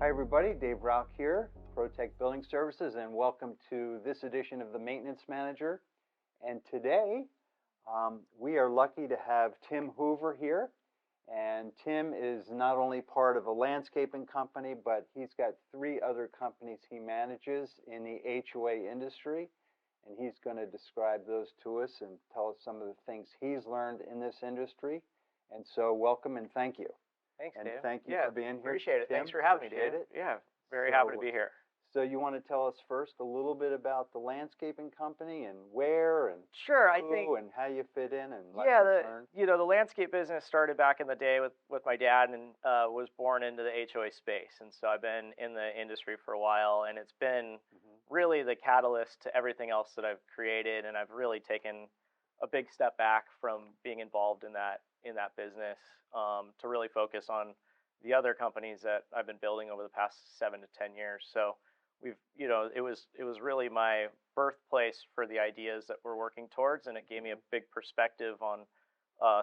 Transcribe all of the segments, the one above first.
Hi everybody, Dave Rauch here, ProTech Building Services, and welcome to this edition of the Maintenance Manager. And today, we are lucky to have Tim Hoover here. And Tim is not only part of a landscaping company, but he's got 3 other companies he manages in the HOA industry. And he's going to describe those to us and tell us some of the things he's learned in this industry. And so welcome and thank you. Thanks, and Dave. thank you for being here. Appreciate it. Tim. Thanks for having me, Dave. Yeah, very happy to be here. So you want to tell us first a little bit about the landscaping company and where and Sure, who I think and how you fit in and the landscape business started back in the day with my dad and was born into the HOA space, and so I've been in the industry for a while, and it's been really the catalyst to everything else that I've created, and I've really taken a big step back from being involved in that business to really focus on the other companies that I've been building over the past 7 to 10 years. So we've, it was really my birthplace for the ideas that we're working towards, and it gave me a big perspective on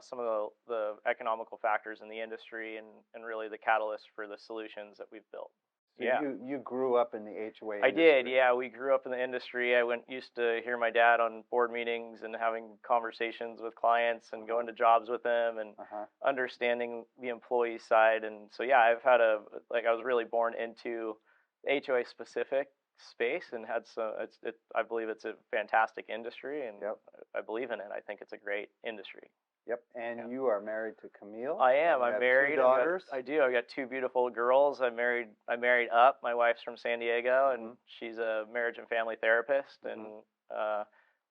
some of the economical factors in the industry and really the catalyst for the solutions that we've built. So you grew up in the HOA industry. I did, yeah. We grew up in the industry. I used to hear my dad on board meetings and having conversations with clients and going to jobs with them and understanding the employee side. And so, yeah, I've had I was really born into the HOA specific space and had I believe it's a fantastic industry, and I believe in it. I think it's a great industry. Yep, and you are married to Camille. I am. I'm married. 2 daughters. I do. I've got 2 beautiful girls. I married up. My wife's from San Diego, and she's a marriage and family therapist. And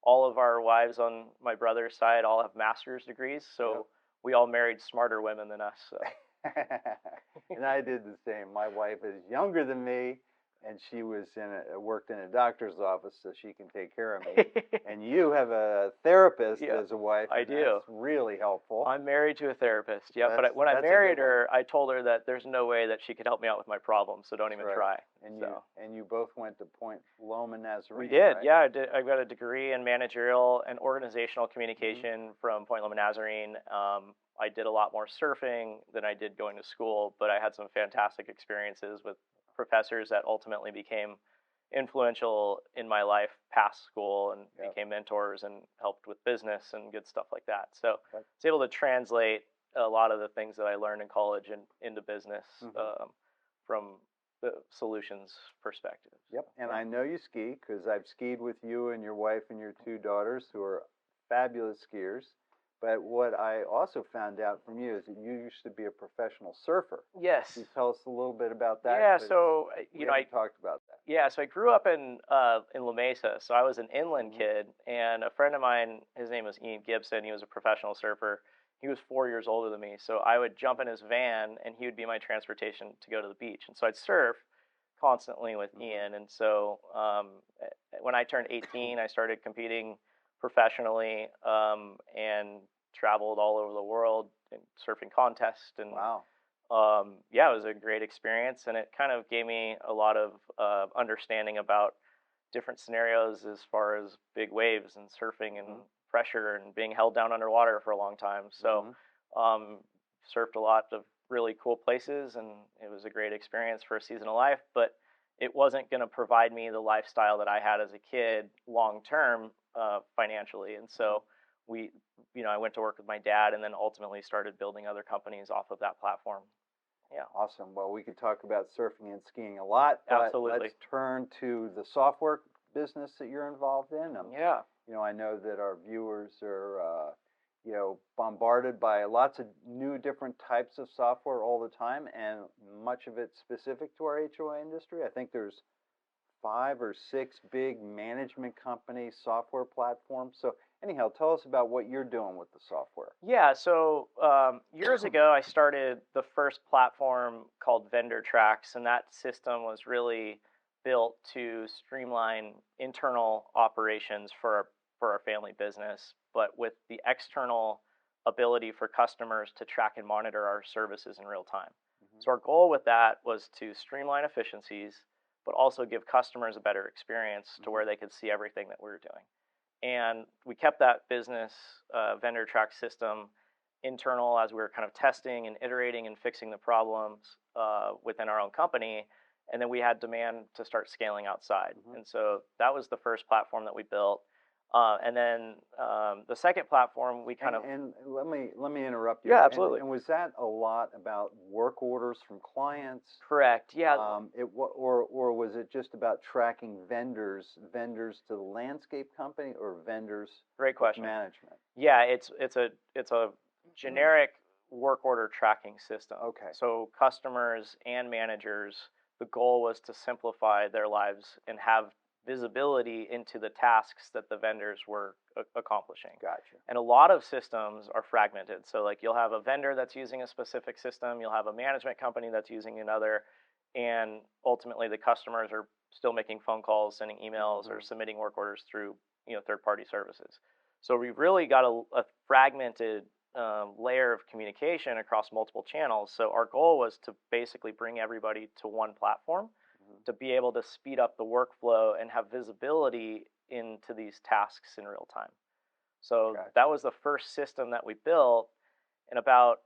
all of our wives on my brother's side all have master's degrees, so we all married smarter women than us. So. And I did the same. My wife is younger than me, and she was worked in a doctor's office, so she can take care of me. And you have a therapist as a wife. I do. That's really helpful. I'm married to a therapist. Yeah, but when I married her, I told her that there's no way that she could help me out with my problems, so don't even try. And you both went to Point Loma Nazarene. We did. Right? Yeah, I got a degree in managerial and organizational communication from Point Loma Nazarene. I did a lot more surfing than I did going to school, but I had some fantastic experiences with professors that ultimately became influential in my life past school and became mentors and helped with business and good stuff like that. So I was able to translate a lot of the things that I learned in college into business from the solutions perspective. Yep, and I know you ski because I've skied with you and your wife and your 2 daughters who are fabulous skiers. But what I also found out from you is that you used to be a professional surfer. Yes. Can you tell us a little bit about that? Yeah, so I talked about that. Yeah, so I grew up in La Mesa, so I was an inland kid, and a friend of mine, his name was Ian Gibson. He was a professional surfer. He was 4 years older than me, so I would jump in his van, and he would be my transportation to go to the beach. And so I'd surf constantly with Ian. And so when I turned 18, I started competing professionally and traveled all over the world in surfing contests. And it was a great experience, and it kind of gave me a lot of understanding about different scenarios as far as big waves and surfing and pressure and being held down underwater for a long time. So surfed a lot of really cool places, and it was a great experience for a season of life, but it wasn't going to provide me the lifestyle that I had as a kid long term financially. And so I went to work with my dad and then ultimately started building other companies off of that platform. Yeah. Awesome. Well, we could talk about surfing and skiing a lot, but absolutely. Let's turn to the software business that you're involved in. I know that our viewers are bombarded by lots of new different types of software all the time, and much of it specific to our HOA industry. I think there's 5 or 6 big management company software platforms. So anyhow, tell us about what you're doing with the software. Yeah, so years ago, I started the first platform called VendorTrax, and that system was really built to streamline internal operations for our family business, but with the external ability for customers to track and monitor our services in real time. So our goal with that was to streamline efficiencies, but also give customers a better experience to where they could see everything that we were doing. And we kept that business VendorTrax system internal as we were kind of testing and iterating and fixing the problems within our own company. and then we had demand to start scaling outside. And so that was the first platform that we built. And then the second platform we kind of. And let me interrupt you. Yeah, absolutely. And was that a lot about work orders from clients? Correct. Yeah. Or was it just about tracking vendors to the landscape company or vendors? Great question. Management. Yeah, it's a generic work order tracking system. Okay. So customers and managers, the goal was to simplify their lives and have visibility into the tasks that the vendors were accomplishing. Gotcha. And a lot of systems are fragmented. So like you'll have a vendor that's using a specific system, you'll have a management company that's using another, and ultimately the customers are still making phone calls, sending emails, or submitting work orders through third-party services. So we really got a fragmented layer of communication across multiple channels. So our goal was to basically bring everybody to one platform to be able to speed up the workflow and have visibility into these tasks in real time. So that was the first system that we built. And about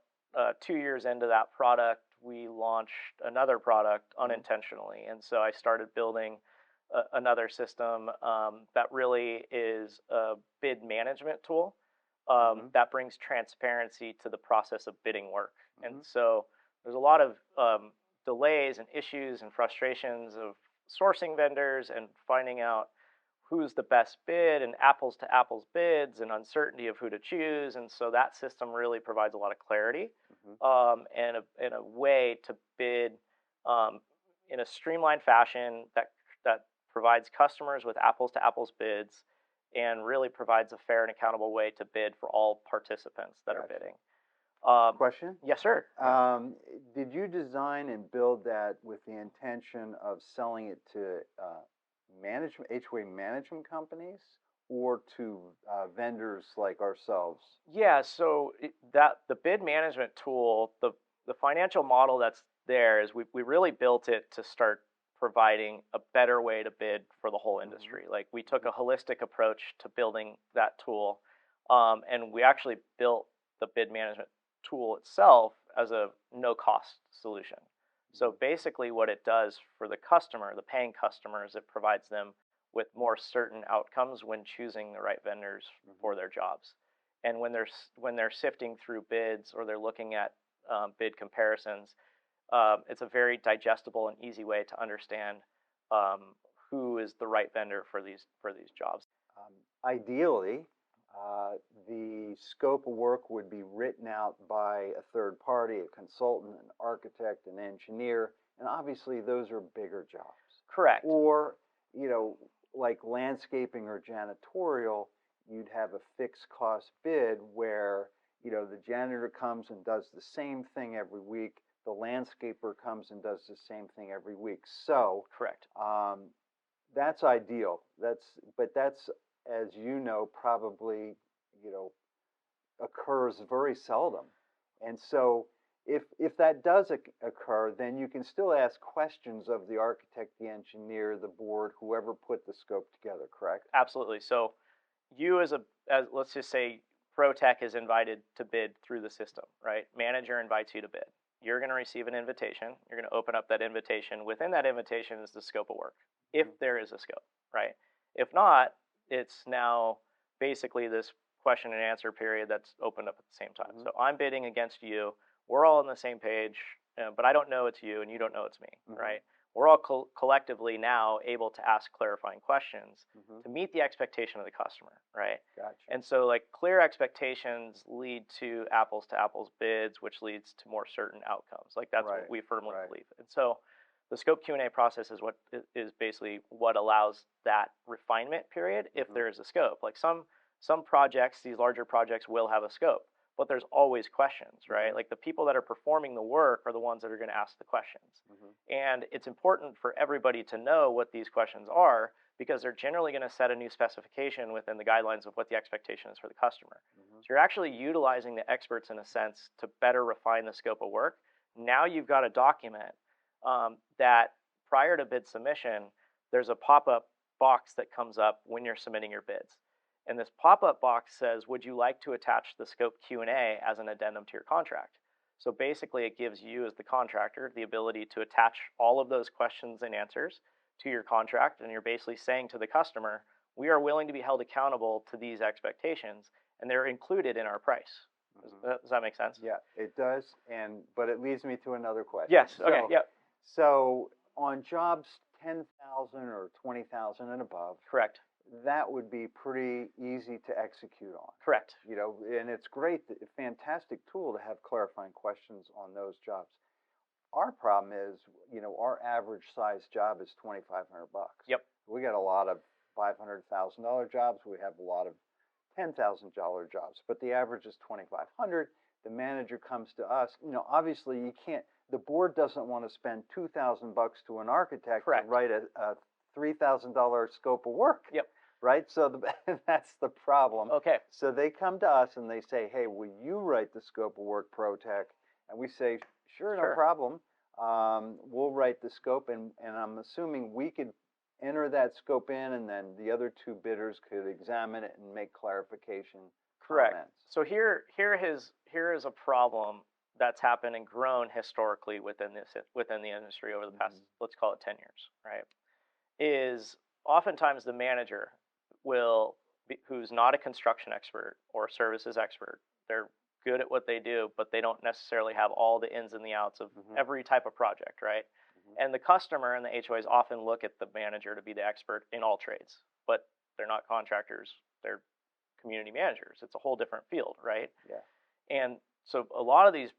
2 years into that product, we launched another product unintentionally. And so I started building another system that really is a bid management tool that brings transparency to the process of bidding work. And so there's a lot of delays and issues and frustrations of sourcing vendors and finding out who's the best bid and apples to apples bids and uncertainty of who to choose. And so that system really provides a lot of clarity and a way to bid in a streamlined fashion that provides customers with apples to apples bids and really provides a fair and accountable way to bid for all participants that are bidding. Question? Yes, sir. Did you design and build that with the intention of selling it to HOA management companies or to vendors like ourselves? Yeah, so the bid management tool, the financial model that's there is we really built it to start providing a better way to bid for the whole industry. Like we took a holistic approach to building that tool, and we actually built the bid management tool itself as a no-cost solution. So basically what it does for the customer, the paying customer, is it provides them with more certain outcomes when choosing the right vendors for their jobs. And when they're sifting through bids or they're looking at bid comparisons, it's a very digestible and easy way to understand who is the right vendor for these jobs. Ideally, the scope of work would be written out by a third party, a consultant, an architect, an engineer, and obviously those are bigger jobs. Correct. Or, like landscaping or janitorial, you'd have a fixed cost bid where, the janitor comes and does the same thing every week. The landscaper comes and does the same thing every week. So, correct. That's ideal. But that's, as you know, probably, occurs very seldom. And so if that does occur, then you can still ask questions of the architect, the engineer, the board, whoever put the scope together, correct? Absolutely. So you as let's just say ProTech is invited to bid through the system, right? Manager invites you to bid. You're going to receive an invitation. You're going to open up that invitation. Within that invitation is the scope of work, if there is a scope, right? If not, it's now basically this question and answer period that's opened up at the same time. So I'm bidding against you. We're all on the same page, but I don't know it's you and you don't know it's me, right? We're all collectively now able to ask clarifying questions to meet the expectation of the customer, right? Gotcha. And so like clear expectations lead to apples bids, which leads to more certain outcomes. Like that's what we firmly believe. And so the scope Q&A process is basically what allows that refinement period if there is a scope. Like some projects, these larger projects will have a scope, but there's always questions, right? Like the people that are performing the work are the ones that are going to ask the questions. And it's important for everybody to know what these questions are because they're generally going to set a new specification within the guidelines of what the expectation is for the customer. So you're actually utilizing the experts in a sense to better refine the scope of work. Now you've got a document that prior to bid submission, there's a pop-up box that comes up when you're submitting your bids. And this pop-up box says, would you like to attach the scope Q&A as an addendum to your contract? So basically, it gives you as the contractor the ability to attach all of those questions and answers to your contract, and you're basically saying to the customer, we are willing to be held accountable to these expectations, and they're included in our price. Does that make sense? Yeah, it does. But it leads me to another question. Yes. Okay. Yep. So on jobs 10,000 or 20,000 and above, Correct. that would be pretty easy to execute on. Correct. And it's great, fantastic tool to have clarifying questions on those jobs. Our problem is, our average size job is $2,500. Yep. We got a lot of $500,000 jobs. We have a lot of $10,000 jobs, but the average is $2,500. The manager comes to us. Obviously, you can't. The board doesn't want to spend $2,000 to an architect Correct. to write a $3,000 scope of work. Yep. Right. So that's the problem. Okay. So they come to us and they say, "Hey, will you write the scope of work, ProTech?" And we say, "Sure, no problem. We'll write the scope." And I'm assuming we could enter that scope in, and then the other two bidders could examine it and make clarification. Correct. Comments. So here is a problem that's happened and grown historically within the industry over the past, let's call it 10 years, right? Is oftentimes the manager who's not a construction expert or services expert, they're good at what they do, but they don't necessarily have all the ins and the outs of every type of project, right? And the customer and the HOAs often look at the manager to be the expert in all trades, but they're not contractors, they're community managers. It's a whole different field, right? Yeah. And so a lot of these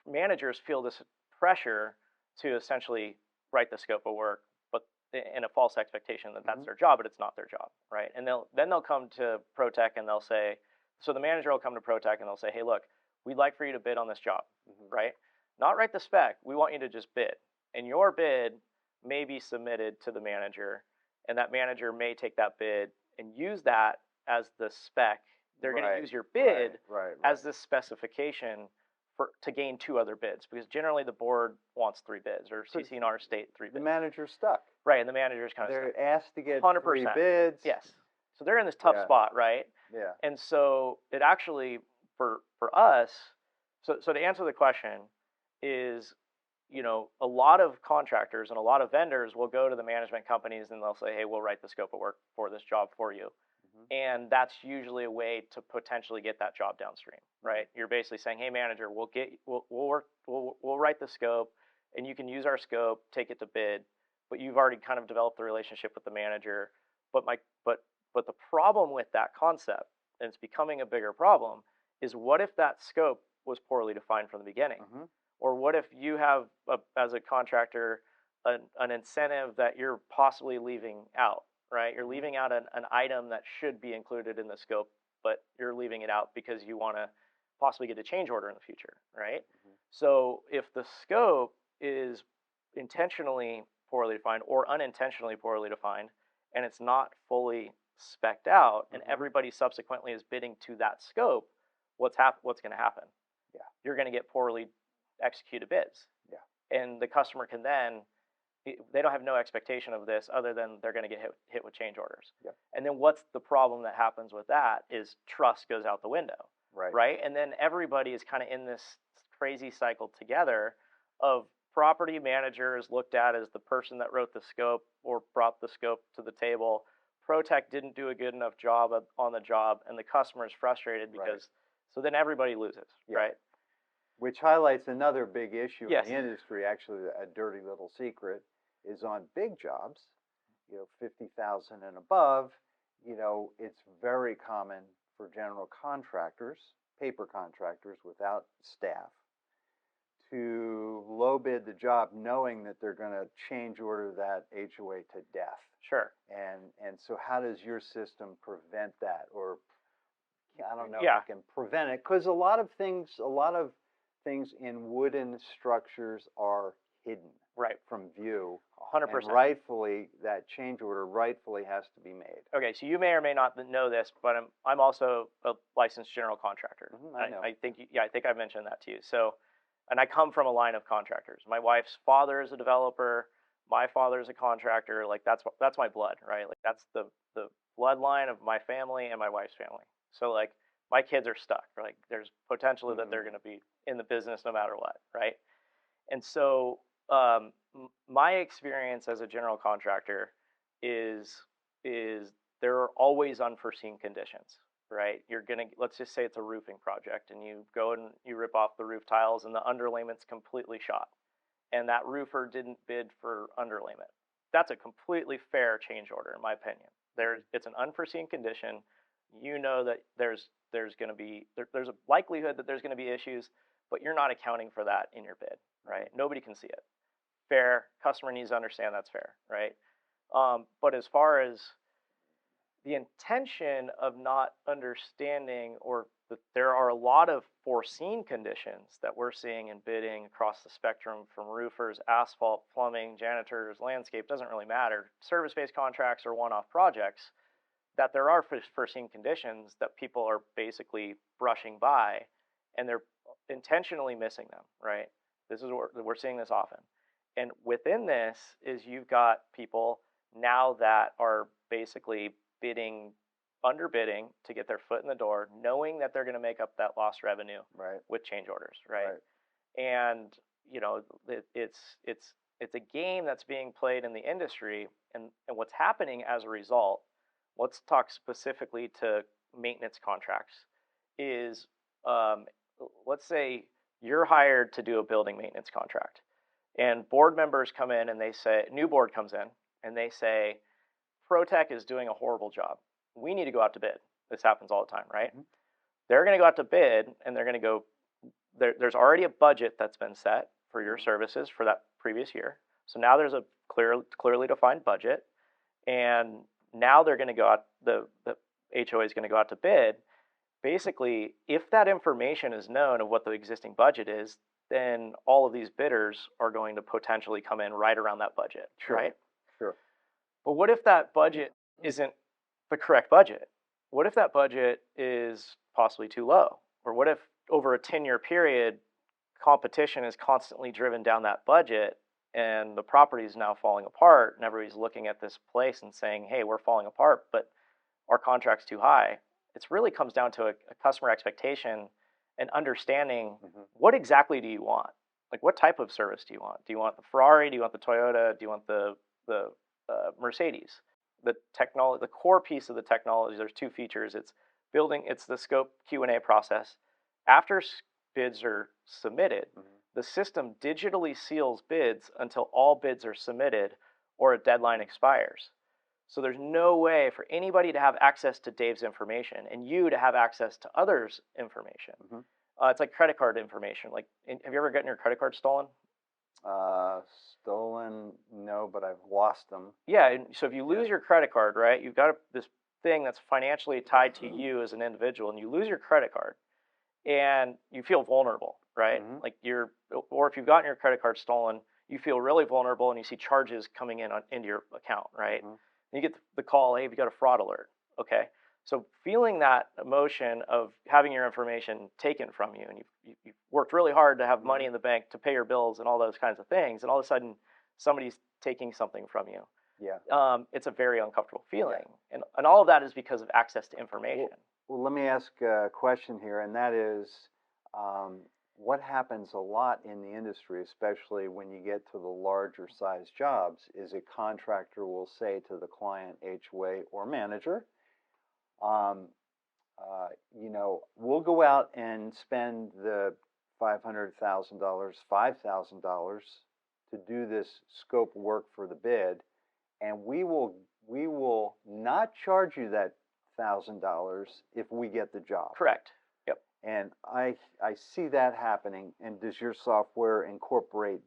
managers feel this pressure to essentially write the scope of work, but in a false expectation that that's their job, but it's not their job, right? And they'll come to ProTech and they'll say, so the manager will come to ProTech and they'll say, hey, look, we'd like for you to bid on this job, right? Not write the spec. We want you to just bid. And your bid may be submitted to the manager, and that manager may take that bid and use that as the spec. They're going to use your bid as the specification to gain two other bids, because generally the board wants three bids, or CC&R state three bids. The manager's stuck. Right, and the manager's kind of stuck. They're asked to get 100%. three bids. Yes. So they're in this tough spot, right? Yeah. And so it actually, for us, so to answer the question is, a lot of contractors and a lot of vendors will go to the management companies and they'll say, hey, we'll write the scope of work for this job for you. And that's usually a way to potentially get that job downstream, right? You're basically saying, hey, manager, we'll write the scope, and you can use our scope, take it to bid, but you've already kind of developed the relationship with the manager. But the problem with that concept, and it's becoming a bigger problem, is what if that scope was poorly defined from the beginning? Or what if you have, as a contractor, an incentive that you're possibly leaving out, right? You're leaving out an item that should be included in the scope, but you're leaving it out because you want to possibly get a change order in the future, right? So if the scope is intentionally poorly defined or unintentionally poorly defined, and it's not fully spec'd out, and everybody subsequently is bidding to that scope, what's going to happen? Yeah. You're going to get poorly executed bids. Yeah. And the customer can then, they don't have no expectation of this other than they're going to get hit with change orders. Yep. And then what's the problem that happens with that is trust goes out the window. Right. And then everybody is kind of in this crazy cycle together of property managers looked at as the person that wrote the scope or brought the scope to the table. ProTech didn't do a good enough job on the job, and the customer is frustrated because, so then everybody loses, right? Which highlights another big issue Yes. in the industry. Actually, a dirty little secret is on big jobs, 50,000 and above. It's very common for general contractors, paper contractors without staff, to low bid the job knowing that they're going to change order that HOA to death. Sure. And so how does your system prevent that? Or I don't know if Yeah. it can prevent it, because a lot of things in wooden structures are hidden from view. 100%. And rightfully, that change order rightfully has to be made. Okay, so you may or may not know this, but I'm also a licensed general contractor. I know. I think I've mentioned that to you. So, and I come from a line of contractors. My wife's father is a developer. My father is a contractor. Like that's my blood, right? Like that's the bloodline of my family and my wife's family. So like my kids are stuck. Like there's potentially that they're going to be in the business no matter what, right? And so my experience as a general contractor is there are always unforeseen conditions, right? Let's just say it's a roofing project, and you go and you rip off the roof tiles, and the underlayment's completely shot, and that roofer didn't bid for underlayment. That's a completely fair change order, in my opinion. It's an unforeseen condition. You know that there's going to be there's a likelihood that there's going to be issues, but you're not accounting for that in your bid, right? Nobody can see it. Fair. Customer needs to understand that's fair, right? But as far as the intention of not understanding, or that there are a lot of foreseen conditions that we're seeing in bidding across the spectrum, from roofers, asphalt, plumbing, janitors, landscape, doesn't really matter, service-based contracts or one-off projects, that there are foreseen conditions that people are basically brushing by, and they're intentionally missing them, right? This is what we're seeing this often. And within this is you've got people now that are basically underbidding to get their foot in the door, knowing that they're going to make up that lost revenue with change orders, right? And it's a game that's being played in the industry, and what's happening as a result. Let's talk specifically to maintenance contracts. Is let's say you're hired to do a building maintenance contract, and board members come in and they say, new board comes in and they say, ProTech is doing a horrible job. We need to go out to bid. This happens all the time, right? They're going to go out to bid, and they're going to go, there's already a budget that's been set for your services for that previous year. So now there's a clearly defined budget, and now they're going to go out, the HOA is going to go out to bid. Basically, if that information is known of what the existing budget is, then all of these bidders are going to potentially come in right around that budget, right? Sure. But what if that budget isn't the correct budget? What if that budget is possibly too low? Or what if over a 10-year period, competition has constantly driven down that budget, and the property is now falling apart, and everybody's looking at this place and saying, hey, we're falling apart, but our contract's too high? It really comes down to a customer expectation and understanding what exactly do you want? Like, what type of service do you want? Do you want the Ferrari? Do you want the Toyota? Do you want the Mercedes? The technology, the core piece of the technology, there's two features. It's the scope Q&A process. After bids are submitted, the system digitally seals bids until all bids are submitted or a deadline expires. So there's no way for anybody to have access to Dave's information and you to have access to others' information. It's like credit card information. Like, have you ever gotten your credit card stolen? Stolen, no, but I've lost them. Yeah, and so if you lose your credit card, right, you've got this thing that's financially tied to you as an individual, and you lose your credit card, and you feel vulnerable, right? Like or if you've gotten your credit card stolen, you feel really vulnerable, and you see charges coming into your account, right? And you get the call, hey, you got a fraud alert, okay? So feeling that emotion of having your information taken from you, and you've worked really hard to have money in the bank to pay your bills and all those kinds of things, and all of a sudden somebody's taking something from you. It's a very uncomfortable feeling, and all of that is because of access to information. Well, let me ask a question here, and that is, what happens a lot in the industry, especially when you get to the larger size jobs, is a contractor will say to the client, HOA or manager, we'll go out and spend the $500,000, $5,000 to do this scope work for the bid, and we will not charge you that $1,000 if we get the job. Correct. Yep. And I see that happening. And does your software incorporate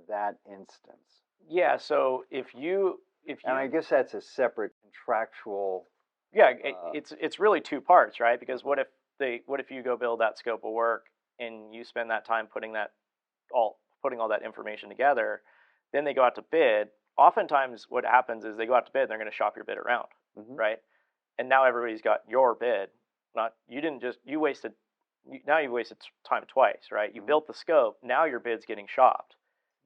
that instance? Yeah. So if you and I guess that's a separate contractual. Yeah, it's really two parts, right? Because what if you go build that scope of work and you spend that time putting all that information together, then they go out to bid. Oftentimes what happens is they go out to bid and they're going to shop your bid around, right? And now everybody's got your bid. You wasted time twice, right? You built the scope, now your bid's getting shopped.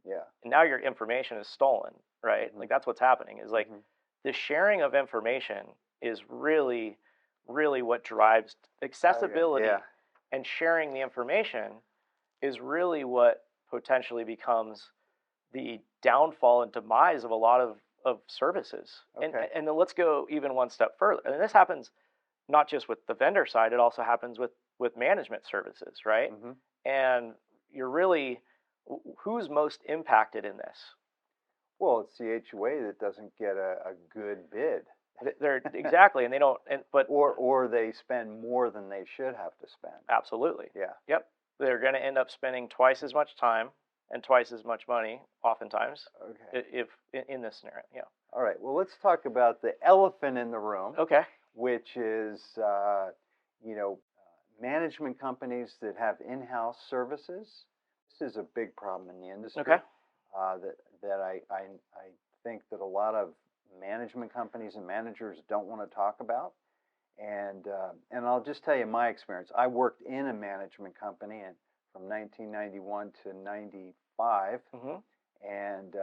Yeah. And now your information is stolen, right? Like, that's what's happening, is like the sharing of information is really really what drives accessibility, yeah. and sharing the information is really what potentially becomes the downfall and demise of a lot of services. Okay. And then let's go even one step further. And this happens not just with the vendor side, it also happens with management services, right? Mm-hmm. And you're really, who's most impacted in this? Well, it's the HOA that doesn't get a good bid. They're exactly, and they don't, but or they spend more than they should have to spend. absolutely, Yeah. yep, they're going to end up spending twice as much time and twice as much money, oftentimes, Okay. if in this scenario, yeah. All right. Well, let's talk about the elephant in the room. Okay. Which is, management companies that have in-house services. This is a big problem in the industry. Okay. That I think that a lot of management companies and managers don't want to talk about. And I'll just tell you my experience. I worked in a management company from 1991 to 95, Mm-hmm. and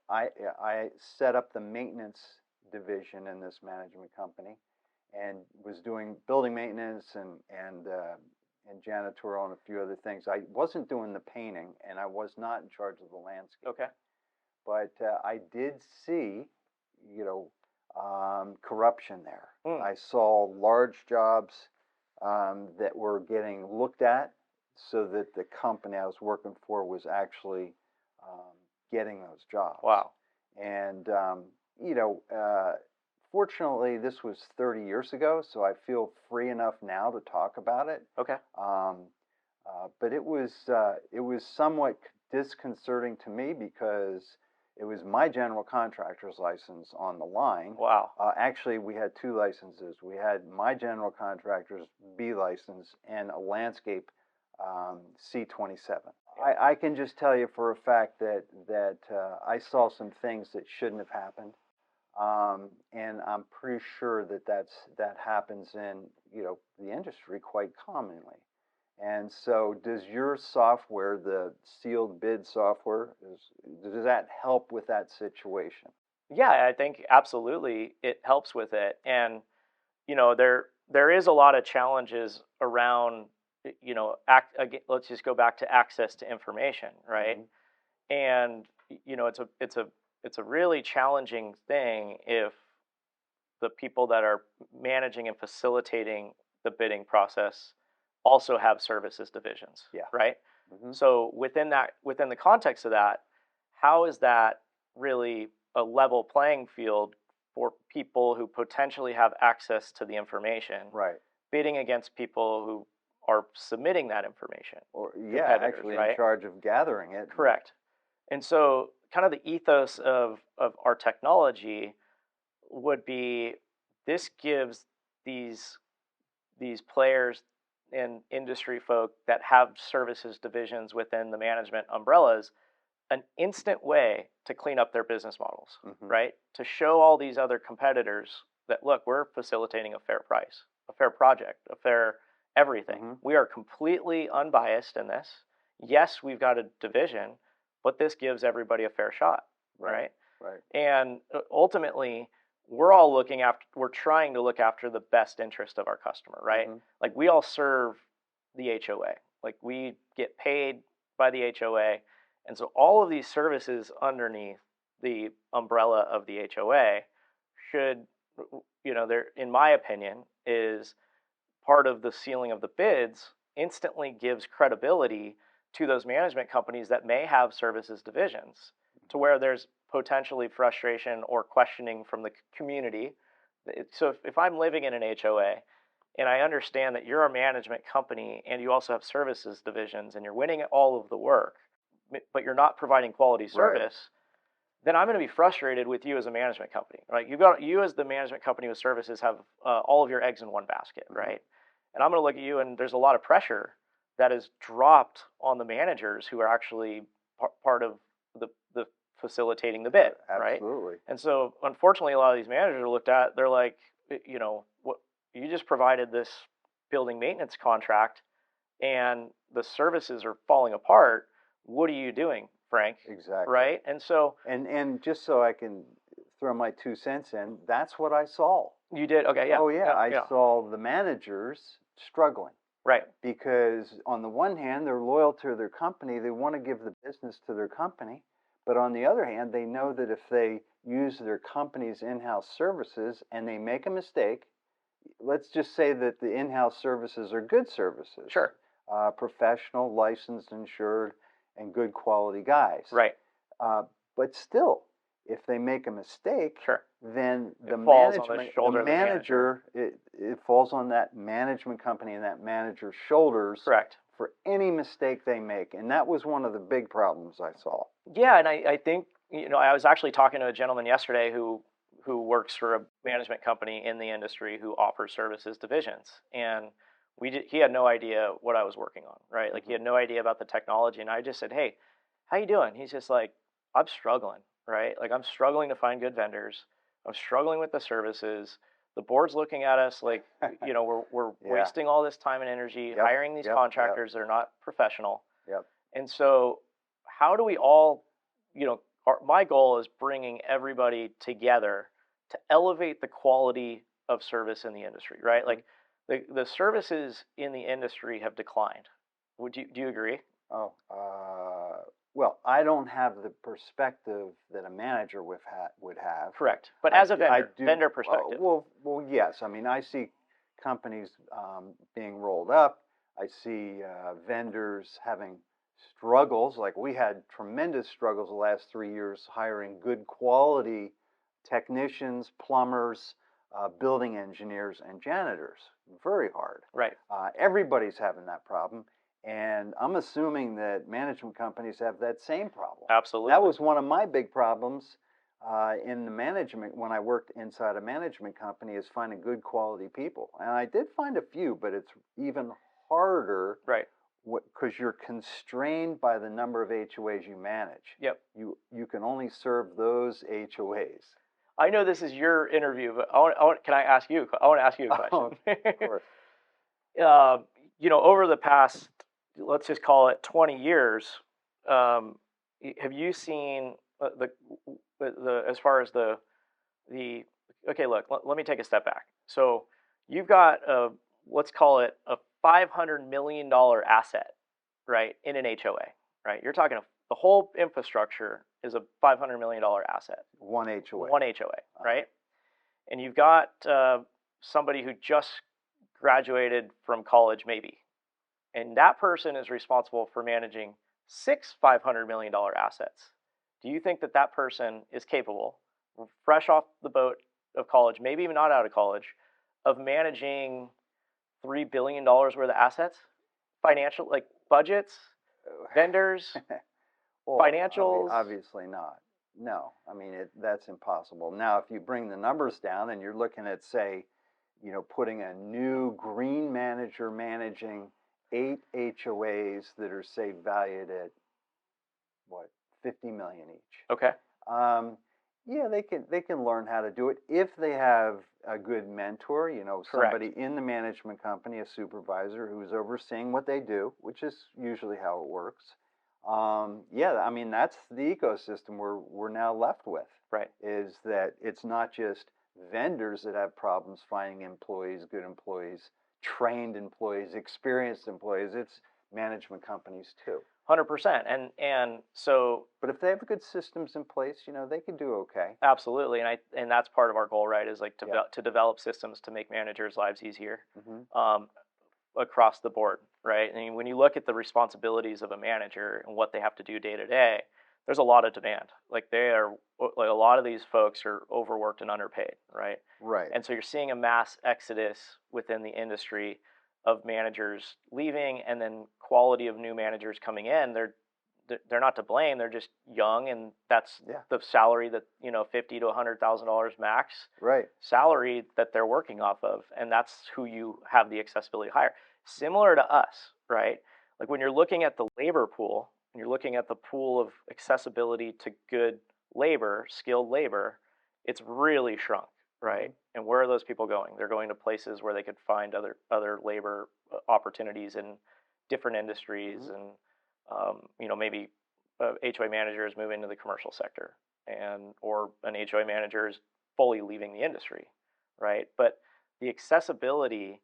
I set up the maintenance division in this management company, and was doing building maintenance and janitorial and a few other things. I wasn't doing the painting, and I was not in charge of the landscape. Okay. But I did see, corruption there. I saw large jobs that were getting looked at, so that the company I was working for was actually getting those jobs. Wow. And fortunately, this was 30 years ago, so I feel free enough now to talk about it. Okay. But it was somewhat disconcerting to me, because it was my general contractor's license on the line. Wow. Actually, we had two licenses. We had my general contractor's B license and a landscape C27. I can just tell you for a fact that I saw some things that shouldn't have happened. And I'm pretty sure that happens in the industry quite commonly. And so, does your software, the sealed bid software, does that help with that situation? Yeah, I think absolutely it helps with it. And there is a lot of challenges around let's just go back to access to information, right? Mm-hmm. And it's a really challenging thing if the people that are managing and facilitating the bidding process also have services divisions. Yeah. Right. Mm-hmm. So within the context of that, how is that really a level playing field for people who potentially have access to the information, right, bidding against people who are submitting that information, or actually right? In charge of gathering it? Correct. And so kind of the ethos of our technology would be, this gives these players and industry folk that have services divisions within the management umbrellas an instant way to clean up their business models, mm-hmm. right? To show all these other competitors that, look, we're facilitating a fair price, a fair project, a fair everything. Mm-hmm. We are completely unbiased in this. Yes, we've got a division, but this gives everybody a fair shot, right? Right. And ultimately, we're trying to look after the best interest of our customer, right? Mm-hmm. Like, we all serve the HOA. Like, we get paid by the HOA. And so all of these services underneath the umbrella of the HOA should, they're, in my opinion, is part of the sealing of the bids, instantly gives credibility to those management companies that may have services divisions, to where there's potentially frustration or questioning from the community. So if I'm living in an HOA and I understand that you're a management company and you also have services divisions and you're winning all of the work, but you're not providing quality service, right, then I'm going to be frustrated with you as a management company, right? You as the management company with services have all of your eggs in one basket, mm-hmm. right? And I'm going to look at you, and there's a lot of pressure that is dropped on the managers who are actually part of the facilitating the bid, right? Absolutely. And so, unfortunately, a lot of these managers are looked at, they're like, what, you just provided this building maintenance contract, and the services are falling apart. What are you doing, Frank? Exactly. Right? And so... And just so I can throw my 2 cents in, that's what I saw. You did? Okay, yeah. Oh yeah, Yeah, I yeah. saw the managers struggling Right. because on the one hand, they're loyal to their company, they want to give the business to their company, but on the other hand, they know that if they use their company's in-house services and they make a mistake, let's just say that the in-house services are good services, Sure. professional, licensed, insured, and good quality guys. Right. Uh, but still, if they make a mistake, Sure. then It falls on the shoulder of the manager, it falls on that management company and that manager's shoulders Correct. for any mistake they make. And that was one of the big problems I saw. Yeah, and I think, I was actually talking to a gentleman yesterday who works for a management company in the industry who offers services divisions, and he had no idea what I was working on, right? Like he had no idea about the technology, and I just said, "Hey, how you doing?" He's just like, "I'm struggling, right? Like I'm struggling to find good vendors. I'm struggling with the services. The board's looking at us like, we're Yeah. wasting all this time and energy Yep, hiring these yep, contractors that are not professional." Yep. And so, how do we all, my goal is bringing everybody together to elevate the quality of service in the industry, right? Like the services in the industry have declined. Do you agree? Oh, well, I don't have the perspective that a manager would have. Correct. But as a I vendor, do, vendor perspective. well, yes. I mean, I see companies being rolled up. I see vendors having struggles. Like we had tremendous struggles the last 3 years hiring good quality technicians, plumbers, building engineers, and janitors. Very hard. Right. Everybody's having that problem. And I'm assuming that management companies have that same problem. Absolutely. That was one of my big problems in the management when I worked inside a management company is finding good quality people. And I did find a few, but it's even harder. Right. Because you're constrained by the number of HOAs you manage. Yep. You can only serve those HOAs. I know this is your interview, but can I ask you? I want to ask you a question. Of course. Over the past, let's just call it 20 years, have you seen as far as the okay, look, let me take a step back. So you've got let's call it a $500 million asset, right, in an HOA, right? You're talking the whole infrastructure is a $500 million asset. One HOA. One HOA, right? And you've got somebody who just graduated from college, maybe, and that person is responsible for managing 6 $500 million assets. Do you think that person is capable, fresh off the boat of college, maybe even not out of college, of managing $3 billion worth of assets, financial, like budgets, vendors, well, financials? Obviously not. No, I mean that's impossible. Now, if you bring the numbers down and you're looking at, say, putting a new green manager managing 8 HOAs that are, say, valued at what, 50 million each. Okay. Yeah, they can learn how to do it if they have a good mentor, somebody in the management company, a supervisor who's overseeing what they do, which is usually how it works. Yeah, I mean that's the ecosystem we're now left with. Right. Is that it's not just vendors that have problems finding employees, good employees, trained employees, experienced employees. It's management companies too. 100%. And so, but if they have good systems in place, they can do okay. Absolutely, and that's part of our goal, right? Is like to develop systems to make managers' lives easier across the board, right? And when you look at the responsibilities of a manager and what they have to do day to day, there's a lot of demand. Like a lot of these folks are overworked and underpaid, right? Right. And so you're seeing a mass exodus within the industry of managers leaving, and then quality of new managers coming in. They're not to blame. They're just young, and that's the salary that $50,000 to $100,000 max salary that they're working off of, and that's who you have the accessibility to hire. Similar to us, right? Like when you're looking at the labor pool, and you're looking at the pool of accessibility to good labor, skilled labor, it's really shrunk, right? And where are those people going? They're going to places where they could find other labor opportunities in different industries, and maybe HOA manager is moving to the commercial sector, or an HOA manager is fully leaving the industry, right? But the accessibility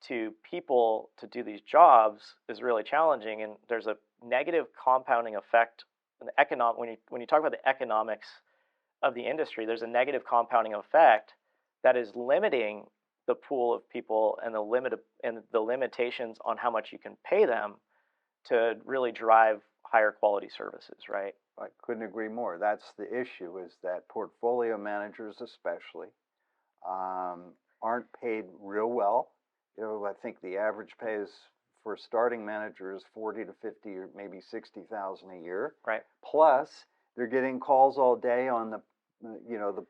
to people to do these jobs is really challenging, and there's a negative compounding effect. When you talk about the economics of the industry, there's a negative compounding effect that is limiting the pool of people and the limitations on how much you can pay them to really drive higher quality services, right? I couldn't agree more. That's the issue, is that portfolio managers especially aren't paid real well. I think the average pay is for starting managers 40 to 50 or maybe 60,000 a year. Right. Plus, they're getting calls all day on the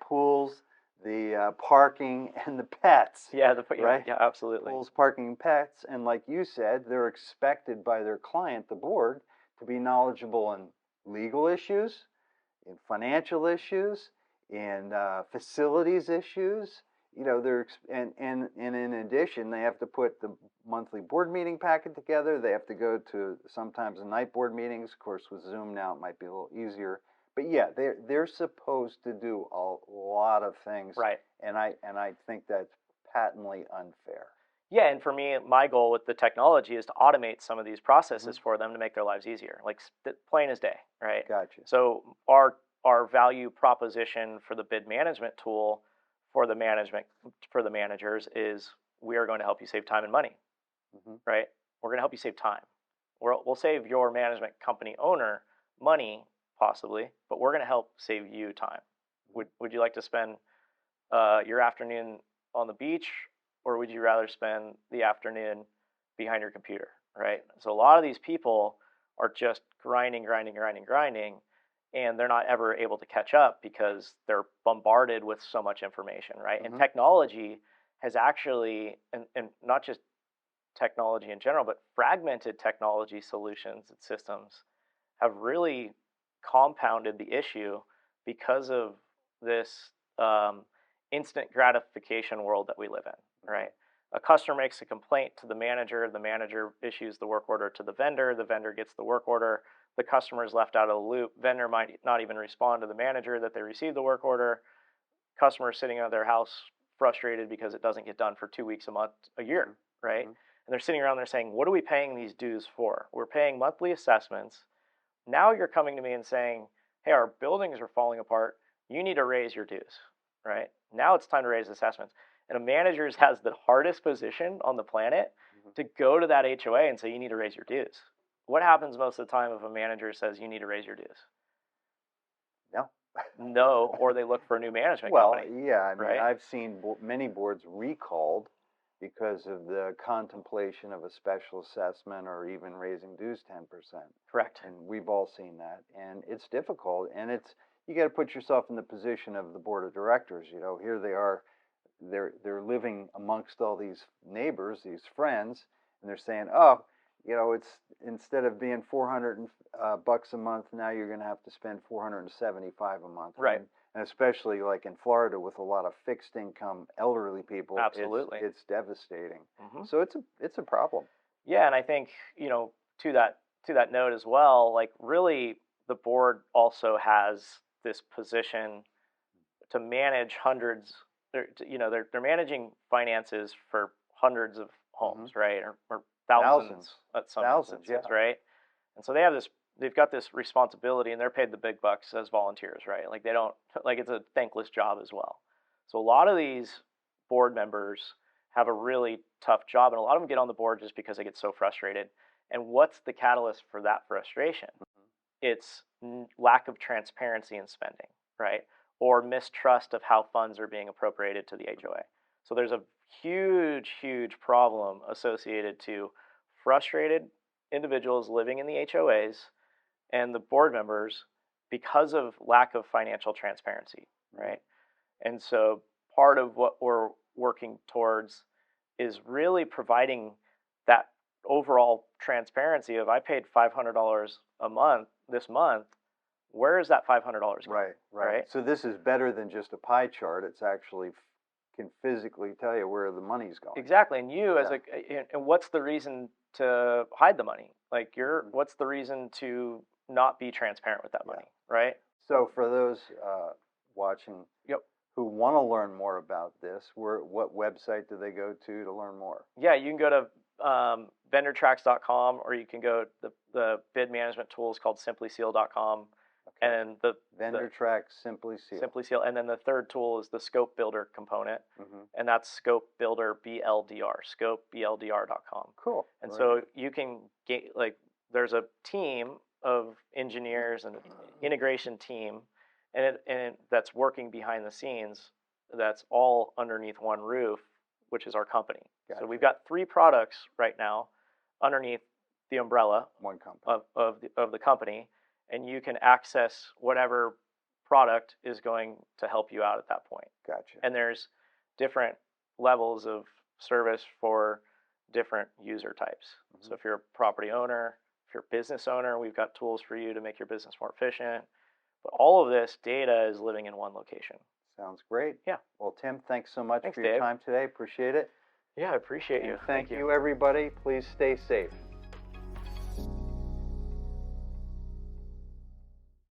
pools, the parking, and the pets. Yeah, right? Yeah, absolutely. Pools, parking, pets, and like you said, they're expected by their client, the board, to be knowledgeable in legal issues, in financial issues, in facilities issues. And in addition, they have to put the monthly board meeting packet together. They have to go to sometimes the night board meetings. Of course, with Zoom now, it might be a little easier. But yeah, they're supposed to do a lot of things. Right. And I think that's patently unfair. Yeah, and for me, my goal with the technology is to automate some of these processes for them to make their lives easier, like plain as day, right? Gotcha. So our value proposition for the bid management tool for the managers is we are going to help you save time and money, right? We're going to help you save time. We'll save your management company owner money possibly, but we're going to help save you time. Would you like to spend your afternoon on the beach, or would you rather spend the afternoon behind your computer, right? So a lot of these people are just grinding, and they're not ever able to catch up because they're bombarded with so much information, right? And technology has actually, and not just technology in general, but fragmented technology solutions and systems have really compounded the issue because of this instant gratification world that we live in, right? A customer makes a complaint to the manager issues the work order to the vendor gets the work order, the customer is left out of the loop, vendor might not even respond to the manager that they received the work order, customer is sitting at their house frustrated because it doesn't get done for 2 weeks, a month, a year, right? And they're sitting around there saying, what are we paying these dues for? We're paying monthly assessments. Now you're coming to me and saying, hey, our buildings are falling apart, you need to raise your dues, right? Now it's time to raise assessments. And a manager has the hardest position on the planet to go to that HOA and say, you need to raise your dues. What happens most of the time if a manager says you need to raise your dues? No. No, or they look for a new management company. Well, yeah, I mean, right? I've seen many boards recalled because of the contemplation of a special assessment or even raising dues 10%. Correct. And we've all seen that. And it's difficult. And you got to put yourself in the position of the board of directors. Here they are, they're living amongst all these neighbors, these friends, and they're saying, oh, it's instead of being $400 bucks a month, now you're going to have to spend $475 a month. Right. And especially like in Florida with a lot of fixed income elderly people, absolutely, it's devastating. So it's a problem. Yeah, and I think to that note as well, like really the board also has this position to manage hundreds. They're managing finances for hundreds of homes, right, or thousands at some instances, yeah. right? And so they've got this responsibility, and they're paid the big bucks as volunteers, right? Like it's a thankless job as well. So a lot of these board members have a really tough job, and a lot of them get on the board just because they get so frustrated. And what's the catalyst for that frustration? It's lack of transparency in spending, right? Or mistrust of how funds are being appropriated to the HOA. So there's a huge problem associated to frustrated individuals living in the HOAs and the board members because of lack of financial transparency, right? And so part of what we're working towards is really providing that overall transparency of I paid $500 a month this month. Where is that $500 going? Right. So this is better than just a pie chart. It's actually can physically tell you where the money's going. Exactly. And and what's the reason to hide the money? Like what's the reason to not be transparent with that money, right? So for those watching who want to learn more about this, what website do they go to learn more? Yeah, you can go to VendorTrax.com, or you can go the bid management tool is called SimplySeal.com. Okay. And the VendorTrax SimplySeal. SimplySeal, and then the third tool is the Scope Builder component, and that's ScopeBLDR, ScopeBLDR.com. Cool. And so you can get, like, there's a team of engineers and integration team, and that's working behind the scenes. That's all underneath one roof, which is our company. Gotcha. So we've got 3 products right now underneath the umbrella one company of the company, and you can access whatever product is going to help you out at that point. Gotcha. And there's different levels of service for different user types. So if you're a property owner, if you're a business owner, we've got tools for you to make your business more efficient. But all of this data is living in one location. Sounds great. Yeah. Well, Tim, thanks so much Thanks, for your Dave. time today. Appreciate it. Yeah, I appreciate you. Thank you, everybody. Please stay safe.